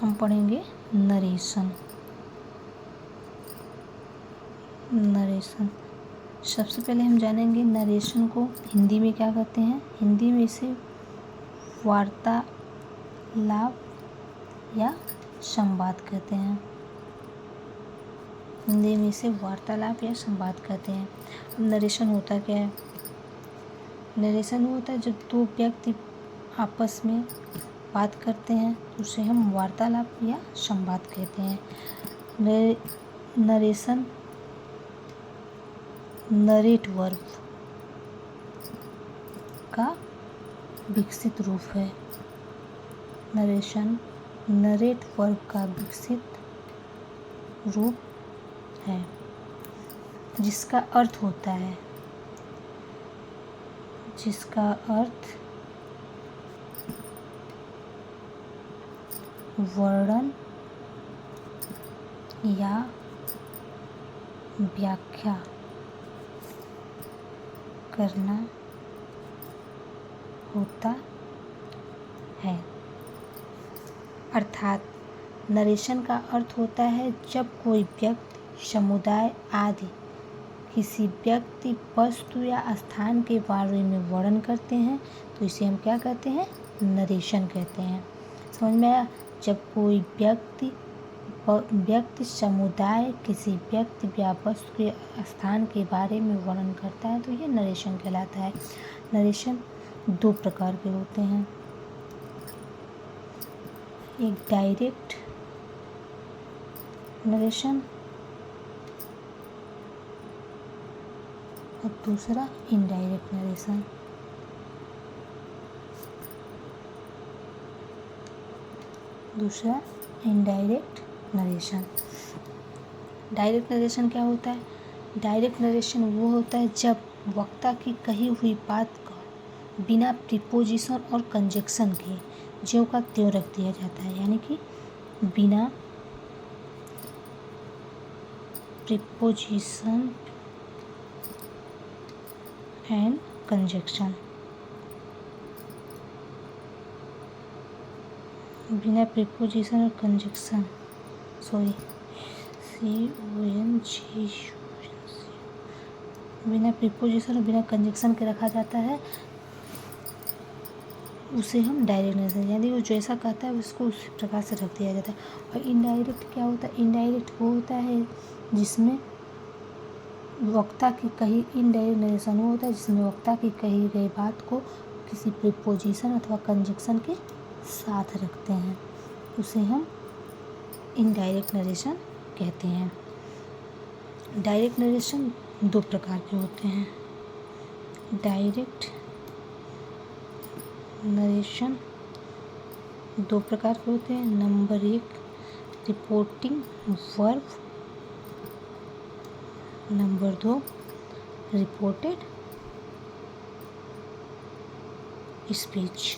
हम पढ़ेंगे narration. Narration सबसे पहले हम जानेंगे नरेशन को हिंदी में क्या कहते हैं। हिंदी में इसे वार्तालाप या संवाद कहते हैं। हिंदी में इसे वार्तालाप या संवाद कहते हैं। नरेशन होता क्या है? नरेशन होता है जब दो व्यक्ति आपस में बात करते हैं तो उसे हम वार्तालाप या संवाद कहते हैं। नरेशन नरेट वर्ब का विकसित रूप है। नरेशन नरेट वर्ब का विकसित रूप है जिसका अर्थ होता है वर्णन या व्याख्या करना होता है। अर्थात नरेशन का अर्थ होता है जब कोई व्यक्ति, समुदाय आदि किसी व्यक्ति, वस्तु या स्थान के बारे में वर्णन करते हैं तो इसे हम क्या कहते हैं? नरेशन कहते हैं। समझ में आया? जब कोई व्यक्ति, समुदाय किसी व्यक्ति या वस्तु के स्थान के बारे में वर्णन करता है तो ये नरेशन कहलाता है। नरेशन दो प्रकार के होते हैं, एक डायरेक्ट नरेशन और दूसरा इनडायरेक्ट नरेशन। दूसरा इनडायरेक्ट नरेशन। डायरेक्ट नरेशन क्या होता है? डायरेक्ट नरेशन वो होता है जब वक्ता की कही हुई बात को बिना प्रीपोजिशन और कंजक्शन के ज्यों का त्यों रख दिया जाता है, यानी कि बिना प्रीपोजिशन एंड कंजक्शन, बिना प्रीपोजिशन और कंजक्शन, बिना प्रीपोजिशन और बिना कंजक्शन के रखा जाता है, उसे हम डायरेक्ट नरेशन, यानी वो जैसा कहता है उसको उसी प्रकार से रख दिया जाता है। और इनडायरेक्ट क्या होता है? इनडायरेक्ट वो होता है जिसमें वक्ता की कही, इनडायरेक्ट नरेशन वो होता है जिसमें वक्ता की कही गई बात को किसी प्रीपोजिशन अथवा कंजक्शन के साथ रखते हैं, उसे हम इनडायरेक्ट नरेशन कहते हैं। डायरेक्ट नरेशन दो प्रकार के होते हैं। डायरेक्ट नरेशन दो प्रकार के होते हैं। नंबर एक, रिपोर्टिंग वर्ब। नंबर दो, reported speech.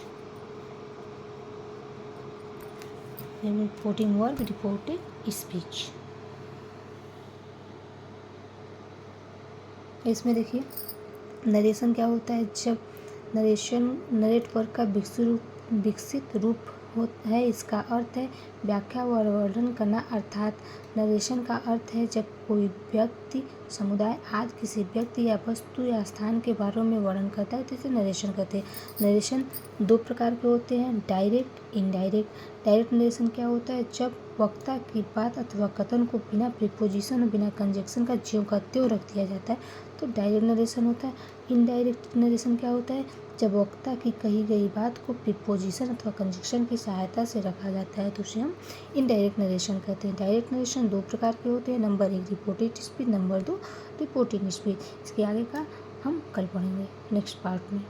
Reporting verb, reported speech. इसमें देखिए नरेशन क्या होता है? जब नरेट वर्ब का विकसित रूप है। इसका अर्थ है व्याख्या व वर्णन करना। अर्थात नरेशन का अर्थ है जब कोई व्यक्ति, समुदाय आदि किसी व्यक्ति या वस्तु या स्थान के बारे में वर्णन करता है तो इसे नरेशन कहते हैं। नरेशन दो प्रकार के होते हैं, डायरेक्ट, इनडायरेक्ट। डायरेक्ट नरेशन क्या होता है? जब वक्ता की बात अथवा कथन को बिना प्रीपोजिशन और बिना कंजक्शन का ज्यों का त्यों रख दिया जाता है तो डायरेक्ट नरेशन होता है। इनडायरेक्ट नरेशन क्या होता है? जब वक्ता की कही गई बात को प्रीपोजिशन अथवा कंजक्शन की सहायता से रखा जाता है तो उसे हम इनडायरेक्ट नरेशन कहते हैं। डायरेक्ट नरेशन दो प्रकार के होते हैं। नंबर एक, रिपोर्टेड स्पीच। नंबर दो, रिपोर्टिंग स्पीच। इसके आगे का हम कल पढ़ेंगे नेक्स्ट पार्ट में।